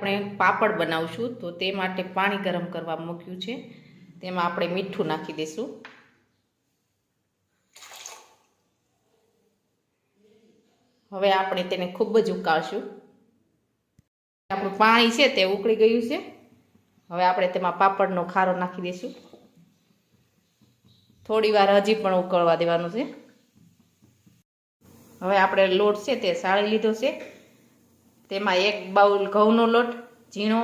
આપણે પાપડ બનાવશું તો તે માટે પાણી ગરમ કરવા મૂક્યું છે. તેમાં આપણે મીઠું નાખી દઈશું. હવે આપણે તેને ખૂબ જ ઉકાળશું. આપણું પાણી છે તે ઉકળી ગયું છે. હવે આપણે તેમાં પાપડનો ખારો નાખી દઈશું. થોડી વાર હજી પણ ઉકળવા દેવાનું છે. હવે આપણે લોટ છે તે સાળી લીધો છે. તેમાં 1 બાઉલ ઘઉંનો લોટ ઝીણો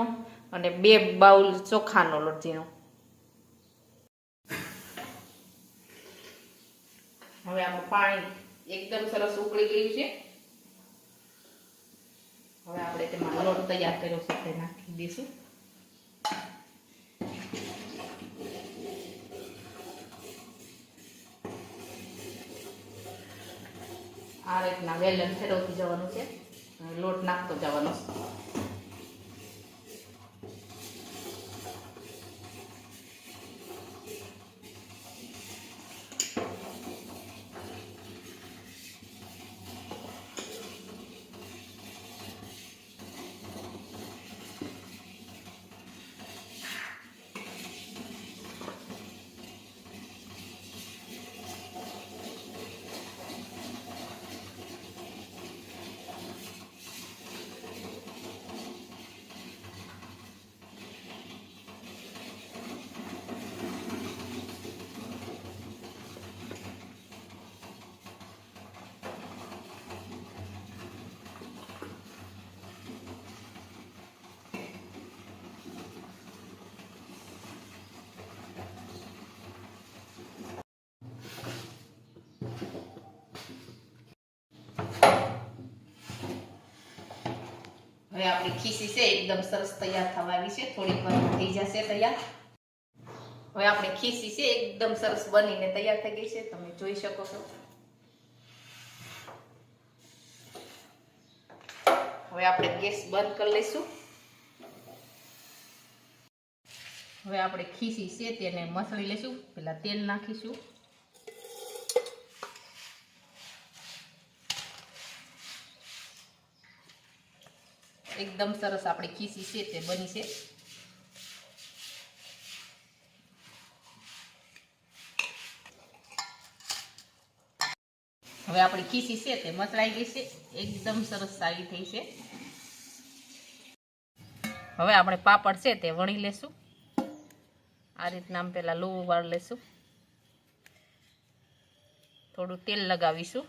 અને 2 બાઉલ ચોખાનો લોટ ઝીણો. હવે આપણું પાણી એકદમ સરસ ઉકળી ગયું છે. હવે આપણે તેમાં લોટ તૈયાર કર્યો છે તે નાખી દઈશું. આ રીતના વેલણ ફેરવતું જવાનું છે. લોટ નાખતો જવાનો. હવે આપણી ખીસી છે એકદમ સરસ તૈયાર થવા આવી છે. થોડીક વાર થઈ જશે તૈયાર. હવે આપણી ખીસી છે એકદમ સરસ બનીને તૈયાર થઈ ગઈ છે. તમે જોઈ શકો છો. હવે આપણે ગેસ બંધ કરી લઈશું. હવે આપણે ખીસી છે તેને મસળી લઈશું. પહેલા તેલ નાખીશું. એકદમ સરસ આપણી ખીસી છે તે બની છે. હવે આપણી ખીસી છે તે મસળાઈ ગઈ છે. એકદમ સરસ સારી થઈ છે. હવે આપણે પાપડ છે તે વણી લેશું. આ રીતના આમ પેલા લોવું વાળ લેશું. થોડું તેલ લગાવીશું.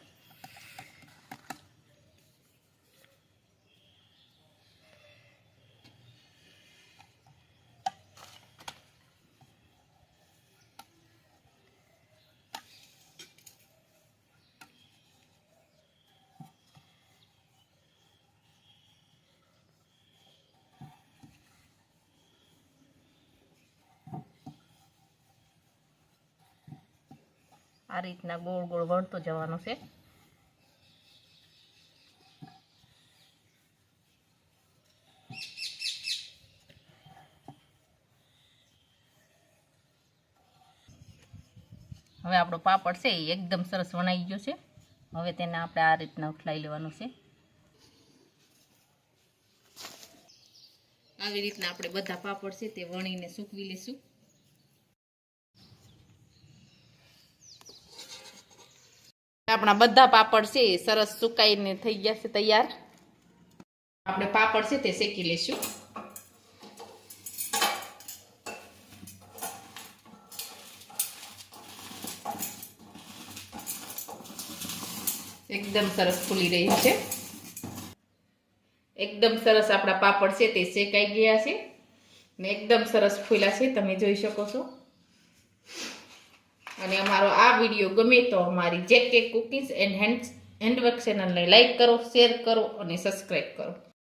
આ રીતના ગોળ ગોળ વળતો જવાનો છે. હવે આપણો પાપડ છે એ એકદમ સરસ વણાઈ ગયો છે. હવે તેને આપણે આ રીતના ઉઠલાઈ લેવાનું છે. આવી રીતના આપણે બધા પાપડ છે તે વણીને સૂકવી લેશું. આપણા બધા પાપડ છે સરસ સુકાઈને થઈ ગયા છે તૈયાર. આપણે પાપડ છે તે શેકી લેશું. એકદમ સરસ ફૂલી રહી છે. એકદમ સરસ આપણા પાપડ છે તે શેકાઈ ગયા છે ને એકદમ સરસ ફૂલ્યા છે. તમે જોઈ શકો છો. અને અમારો આ વિડીયો ગમે તો અમારી જેકે કુકીઝ એન્ડ હેન્ડવર્ક ચેનલને લાઈક કરો, શેર કરો અને સબસ્ક્રાઈબ કરો.